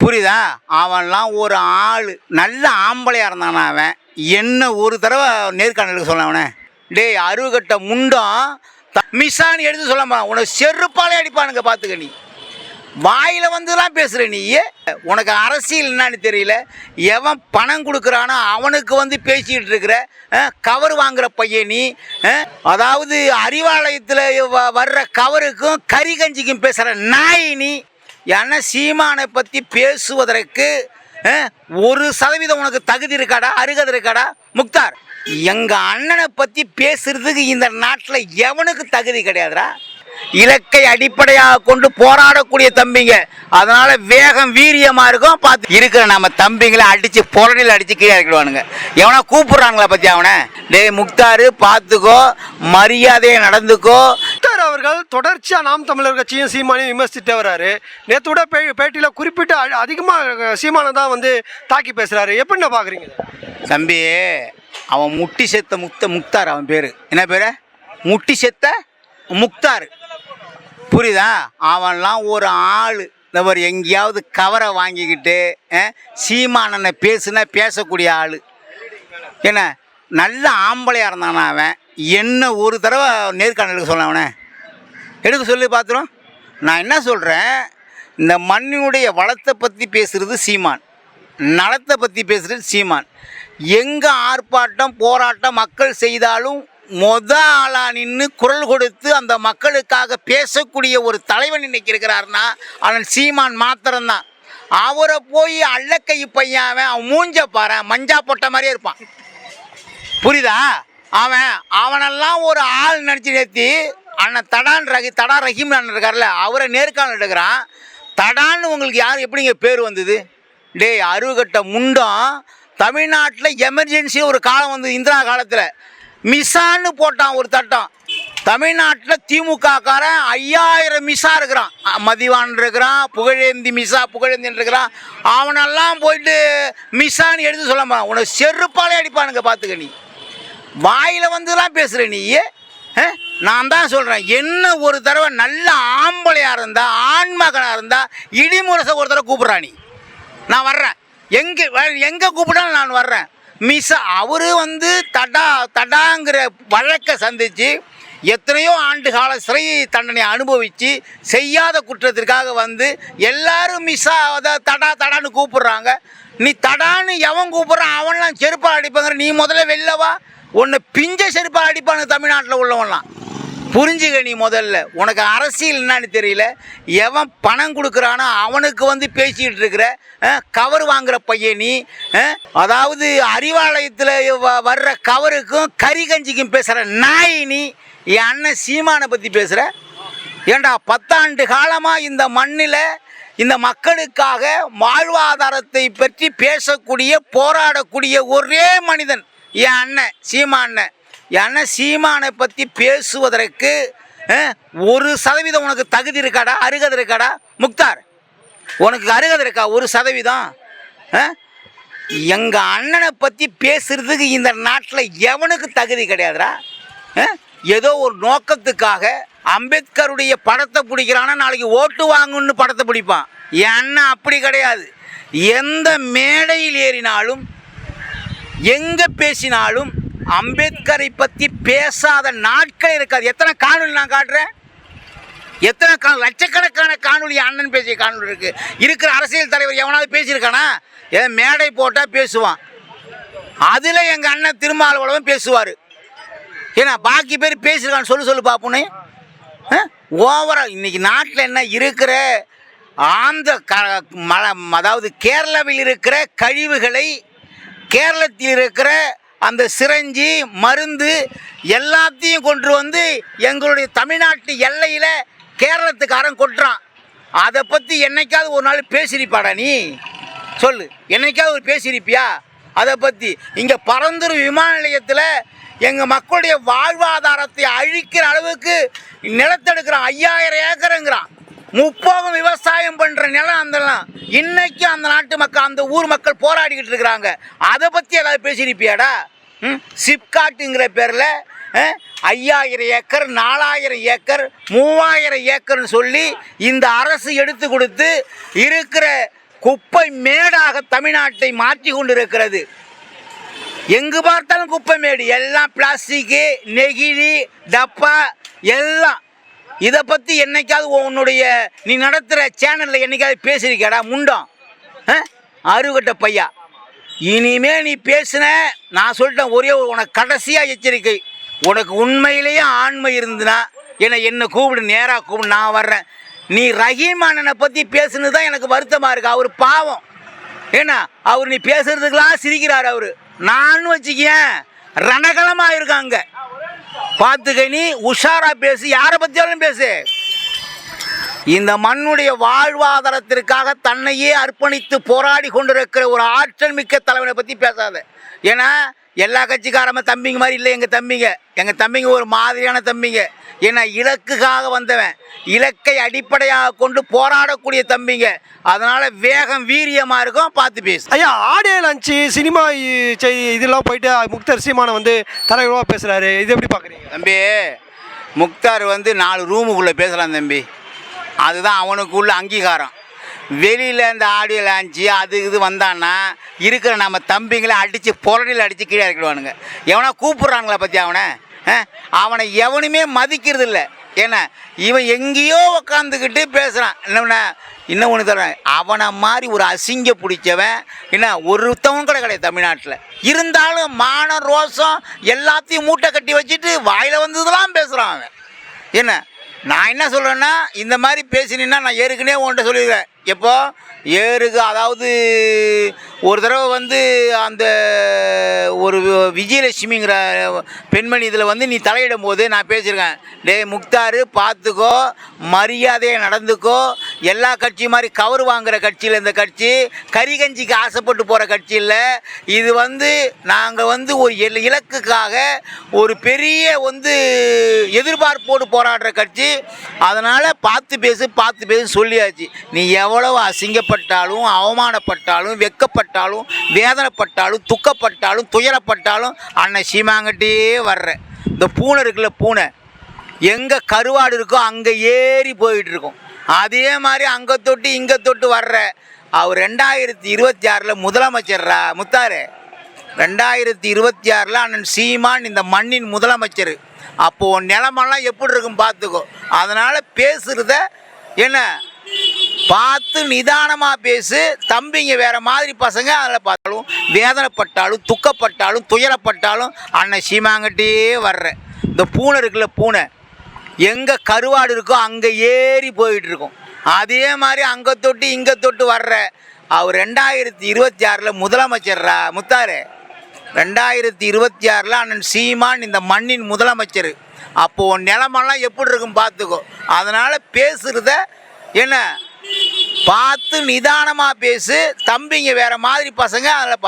புரியுதா? அவன்லாம் ஒரு ஆள் நல்ல ஆம்பளையாக இருந்தானா அவன் என்ன ஒரு தடவை நேர்காணலுக்கு சொல்ல அவனை டேய் அருகட்ட முண்டம் மிஸ்ஸான்னு எடுத்து சொல்லாமா உனக்கு செருப்பாலே அடிப்பானுங்க பார்த்துக்க. நீ வாயில் வந்துலாம் பேசுகிற நீ உனக்கு அரசியல் என்னன்னு தெரியல. எவன் பணம் கொடுக்குறானோ அவனுக்கு வந்து பேசிக்கிட்டு இருக்கிற கவர் வாங்குகிற பையன் நீ. அதாவது அறிவாலயத்தில் வர்ற கவருக்கும் கறி கஞ்சிக்கும் பேசுகிற நாய் நீ. ஏன்னா சீமானை பற்றி பேசுவதற்கு 1% உனக்கு தகுதி இருக்காடா, அருகதை இருக்காடா? முக்தார், எங்கள் அண்ணனை பற்றி பேசுறதுக்கு இந்த நாட்டில் எவனுக்கு தகுதி கிடையாதுடா. இலக்கை அடிப்படையாக கொண்டு போராடக்கூடிய தம்பிங்க, அதனால வேகம் வீரியமா இருக்கும். பார்த்து இருக்கிற நம்ம தம்பிங்களை அடிச்சு புரணில் அடிச்சு கீழே இறக்கிடுவானுங்க. எவனா கூப்பிடுறாங்களா பத்தி அவனை டேய் முக்தாரு பார்த்துக்கோ, மரியாதையை நடந்துக்கோ. முக்தார் அவர்கள் தொடர்ச்சியா நாம் தமிழர் கட்சியும் சீமானையும் விமர்சித்து வர்றாரு. நேற்று கூட பேட்டியில் குறிப்பிட்டு அதிகமாக சீமானை தான் வந்து தாக்கி பேசுறாரு. எப்படின்னு பாக்குறீங்க தம்பி? அவன் முட்டி செத்த முக்தார், அவன் பேரு என்ன பேரு? முட்டி செத்த முக்தார், புரியுதா? அவன்லாம் ஒரு ஆள் இந்த எங்கேயாவது கவரை வாங்கிக்கிட்டு சீமானனை பேசக்கூடிய ஆள். என்ன நல்ல ஆம்பளையாக இருந்தானா அவன் என்ன ஒரு தடவை நேர்காணலுக்கு சொல்ல அவனை எடுக்க சொல்லி பார்த்துரும். நான் என்ன சொல்கிறேன், இந்த மண்ணினுடைய வளத்தை பற்றி பேசுகிறது சீமான், நலத்தை பற்றி பேசுகிறது சீமான். எங்கே ஆர்ப்பாட்டம் போராட்டம் மக்கள் செய்தாலும் ஆளாக நின்று குரல் கொடுத்து அந்த மக்களுக்காக பேசக்கூடிய ஒரு தலைவன் இன்னைக்கு இருக்கிறாருன்னா அவன் சீமான் மாத்திரம்தான். அவரை போய் அள்ளக்கை பையன் அவன் மூஞ்ச பாரு, மஞ்சா போட்ட மாதிரியே இருப்பான். புரியுதா? அவனெல்லாம் ஒரு ஆள் நினச்சி நேர்த்தி அண்ணன் தடா ரஹீம் அண்ணன் இருக்கார்ல, அவரை நேர்காணல் எடுக்கிறான். தடான்னு உங்களுக்கு யார் எப்படிங்க பேர் வந்தது? டேய் அருகட்ட முண்டம், தமிழ்நாட்டில் எமர்ஜென்சி ஒரு காலம் வந்து இந்திரா காலத்தில் மிஸ்ஸான்னு போட்டான் ஒரு சட்டம். தமிழ்நாட்டில் திமுக காரன் 5000 மிஸ்ஸா இருக்கிறான். மதிவான் இருக்கிறான், புகழேந்தி இருக்கிறான். அவனெல்லாம் போயிட்டு மிஸ்ஸான்னு எடுத்து சொல்லாமா உனக்கு செருப்பாலே அடிப்பானுங்க பார்த்துக்க. நீ வாயில் வந்துலாம் பேசுகிற நீ. நான் தான் சொல்கிறேன், என்ன ஒரு தடவை நல்ல ஆம்பளையாக இருந்தா ஆண்மகனாக இருந்தா இடிமுரசை ஒரு தடவை கூப்பிட்றா நீ. நான் வர்றேன், எங்கே கூப்பிட்டாலும் நான் வர்றேன். அவரு வந்து தடாங்கிற வழக்கை சந்தித்து எத்தனையோ ஆண்டு கால சிறை தண்டனை அனுபவித்து செய்யாத குற்றத்திற்காக வந்து எல்லாரும் தடான்னு கூப்பிடுறாங்க. நீ தடான்னு எவன் கூப்பிட்றான் அவன்லாம் செருப்பால் அடிப்பாங்கிற. நீ முதல்ல வெளிலவா, உன்னை பிஞ்ச செருப்பால் அடிப்பானு தமிழ்நாட்டில் உள்ளவன்லாம். புரிஞ்சுக்க நீ முதல்ல. உனக்கு அரசியல் என்னன்னு தெரியல. எவன் பணம் கொடுக்குறானோ அவனுக்கு வந்து பேசிக்கிட்டு இருக்கிற கவர் வாங்குகிற பையன் நீ. அதாவது அறிவாலயத்தில் வர்ற கவருக்கும் கறி கஞ்சிக்கும் பேசுகிற நாய் நீ. என் அண்ணன் சீமானை பற்றி பேசுகிற. ஏண்டா 10 ஆண்டு காலமாக இந்த மண்ணில் இந்த மக்களுக்காக வாழ்வாதாரத்தை பற்றி பேசக்கூடிய போராடக்கூடிய ஒரே மனிதன் என் அண்ணன் சீமான். ஏன்னா சீமானை பற்றி பேசுவதற்கு 1% உனக்கு தகுதி இருக்காடா, அருகதை இருக்காடா? முக்தார், உனக்கு அருகதை இருக்கா 1%? எங்கள் அண்ணனை பற்றி பேசுறதுக்கு இந்த நாட்டில் எவனுக்கு தகுதி கிடையாதுடா. ஏதோ ஒரு நோக்கத்துக்காக அம்பேத்கருடைய படத்தை பிடிக்கிறான்னா நாளைக்கு ஓட்டு வாங்கன்னு படத்தை பிடிப்பான். என் அண்ணன் அப்படி கிடையாது. எந்த மேடையில் ஏறினாலும் எங்கே பேசினாலும் அம்பேத்கரை பற்றி பேசாத நாட்கள் இருக்காது. எத்தனை காணொலி நான் காட்டுறேன், எத்தனை லட்சக்கணக்கான காணொலி அண்ணன் பேசிய காணொலி இருக்கிற அரசியல் தலைவர் எவனாவது பேசியிருக்கானா? ஏன் மேடை போட்டால் பேசுவான். அதில் எங்கள் அண்ணன் திருமாவளவன் பேசுவார். ஏன்னா பாக்கி பேர் பேசியிருக்கான்னு சொல்லு பார்ப்போனே. ஓவரால் இன்னைக்கு நாட்டில் என்ன இருக்கிற அதாவது கேரளாவில் இருக்கிற கழிவுகளை, கேரளத்தில் இருக்கிற அந்த சிரஞ்சி மருந்து எல்லாத்தையும் கொண்டு வந்து எங்களுடைய தமிழ்நாட்டு எல்லையில் கேரளத்துக்காரன் கொட்டுறான். அதை பற்றி என்னைக்காவது ஒரு நாள் பேசியிருப்பாடா நீ? சொல்லு, என்னைக்காவது ஒரு பேசியிருப்பியா அதை பற்றி? இங்கே பரந்தூர் விமான நிலையத்தில் எங்கள் மக்களுடைய வாழ்வாதாரத்தை அழிக்கிற அளவுக்கு நிலத்தெடுக்கிறான். 5000 ஏக்கருங்கிறான். 30 விவசாயம் பண்ணுற நிலம் அந்தலாம் இன்னைக்கு அந்த நாட்டு மக்கள், அந்த ஊர் மக்கள் போராடிக்கிட்டு இருக்கிறாங்க. அதை பற்றி ஏதாவது பேசியிருப்பியாடா? சிப்காட்டுங்கிற பேரில் 5000 ஏக்கர் 4000 ஏக்கர் 3000 ஏக்கர்னு சொல்லி இந்த அரசு எடுத்து கொடுத்து இருக்கிற குப்பை மேடாக தமிழ்நாட்டை மாற்றி கொண்டிருக்கிறது. எங்கு பார்த்தாலும் குப்பை மேடு, எல்லாம் பிளாஸ்டிக்கு, நெகிழி, டப்பா எல்லாம். இதை பற்றி என்னைக்காவது உன்னுடைய நீ நடத்துகிற சேனலில் என்னைக்காவது பேசியிருக்கடா முண்டம்? அருகட்ட பையா, இனிமே நீ பேசுன நான் சொல்லிட்டேன். ஒரே உனக்கு கடைசியாக எச்சரிக்கை, உனக்கு உண்மையிலேயே ஆண்மை இருந்துன்னா என்னை கூப்பிடு, நேராக கூப்பிடு, நான் வர்றேன். நீ ரஹீம் அண்ணனை பற்றி பேசுனது தான் எனக்கு வருத்தமாக இருக்கு. அவர் பாவம், ஏன்னா அவர் நீ பேசுறதுக்கெல்லாம் சிரிக்கிறார். அவர் நான் வச்சுக்கேன் ரணகலமாக இருக்காங்க. பார்த்துக்க, நீ உஷாரா பேசு, யாரை பற்றியாலும் பேசு. இந்த மண்ணுடைய வாழ்வாதாரத்திற்காக தன்னையே அர்ப்பணித்து போராடி கொண்டிருக்கிற ஒரு ஆற்றல் மிக்க தலைவனை பற்றி பேசாத. ஏன்னா எல்லா கட்சிக்காரம தம்பிங்க மாதிரி இல்லை எங்கள் தம்பிங்க ஒரு மாதிரியான தம்பிங்க. ஏன்னா இலக்குக்காக வந்தவன், இலக்கை அடிப்படையாக கொண்டு போராடக்கூடிய தம்பிங்க. அதனால் வேகம் வீரியமாக இருக்கும், பார்த்து பேசு. ஐயா, ஆடியோ லான்ச்சு சினிமா செய்தி இதெல்லாம் போயிட்டு முக்தார் சீமானை வந்து தலைவராக பேசுகிறாரு, இது எப்படி பார்க்குறீங்க? தம்பி, முக்தார் வந்து 4 ரூமுக்குள்ளே பேசலாம் தம்பி, அதுதான் அவனுக்குள்ள அங்கீகாரம். வெளியில் இந்த ஆடியோ லான்ச்சு அது இது வந்தான்னா இருக்கிற நம்ம தம்பிங்களை அடித்து புரடியில் அடித்து கீழே இறக்கிடுவானுங்க. எவனா கூப்பிட்றானுங்களா பற்றி அவனை எவனுமே மதிக்கிறது இல்லை. ஏன்னா இவன் எங்கேயோ உக்காந்துக்கிட்டு பேசுகிறான். இன்னும் ஒன்று தர்றேன், அவனை மாதிரி ஒரு அசிங்க பிடிச்சவன் என்ன ஒருத்தவன் கூட கிடையாது தமிழ்நாட்டில். இருந்தாலும் மான ரோசம் எல்லாத்தையும் மூட்டை கட்டி வச்சுட்டு வாயில் வந்ததெல்லாம் பேசுகிறான் அவன். என்ன நான் என்ன சொல்கிறேன்னா, இந்த மாதிரி பேசினீன்னா நான் ஏற்கனவே உன்கிட்ட சொல்லிடுவேன். எப்போ ஏருக்கு, அதாவது ஒரு தடவை வந்து அந்த ஒரு விஜயலட்சுமிங்கிற பெண்மணி இதில் வந்து நீ தலையிடும் போது நான் பேசியிருக்கேன், டே முக்தார் பார்த்துக்கோ, மரியாதையை நடந்துக்கோ. எல்லா கட்சி மாதிரி கவர் வாங்குகிற கட்சியில் இந்த கட்சி கறிகஞ்சிக்கு ஆசைப்பட்டு போகிற கட்சி இல்லை. இது வந்து நாங்கள் வந்து ஒரு இலக்குக்காக ஒரு பெரிய வந்து எதிர்பார்ப்போடு போராடுற கட்சி. அதனால் பார்த்து பேசு சொல்லியாச்சு. நீ எவ்வளவு அசிங்கப்பட்டாலும், அவமானப்பட்டாலும், வெக்கப்பட்டாலும், வேதனைப்பட்டாலும், துக்கப்பட்டாலும், துயரப்பட்டாலும் அண்ணன் சீமாங்கிட்டே வர்ற இந்த பூனை இருக்குல்ல, பூனை எங்கே கருவாடு இருக்கோ அங்கே ஏறி போயிட்டு இருக்கும். அதே மாதிரி அங்கே தொட்டு இங்கே தொட்டு வர்ற அவர் 2026 முதலமைச்சர்ரா முத்தாரு. 2026 அண்ணன் சீமான் இந்த மண்ணின் முதலமைச்சர். அப்போது நிலமெல்லாம் எப்படி இருக்கும் பார்த்துக்கோ. அதனால் பேசுகிறத என்ன பார்த்து நிதானமாக பேசு. தம்பிங்க வேறு மாதிரி பசங்க, அதில் பார்த்தாலும் வேதனைப்பட்டாலும், துக்கப்பட்டாலும், துயரப்பட்டாலும் அண்ணன் சீமாங்கிட்டே வர்ற இந்த பூனை இருக்குல்ல, பூனை எங்கே கருவாடு இருக்கோ அங்கே ஏறி போயிட்டு இருக்கும். அதே மாதிரி அங்கே தொட்டு இங்கே தொட்டு வர்ற அவர் 2026 முதலமைச்சர்ரா முத்தாரு. 2026 அண்ணன் சீமான் இந்த மண்ணின் முதலமைச்சர். அப்போது நிலமெல்லாம் எப்படி இருக்கும் பார்த்துக்கோ. அதனால் பேசுகிறத என்ன பார்த்து நிதானமாக பேசு. தம்பிங்க வேறு மாதிரி பசங்க, அதில்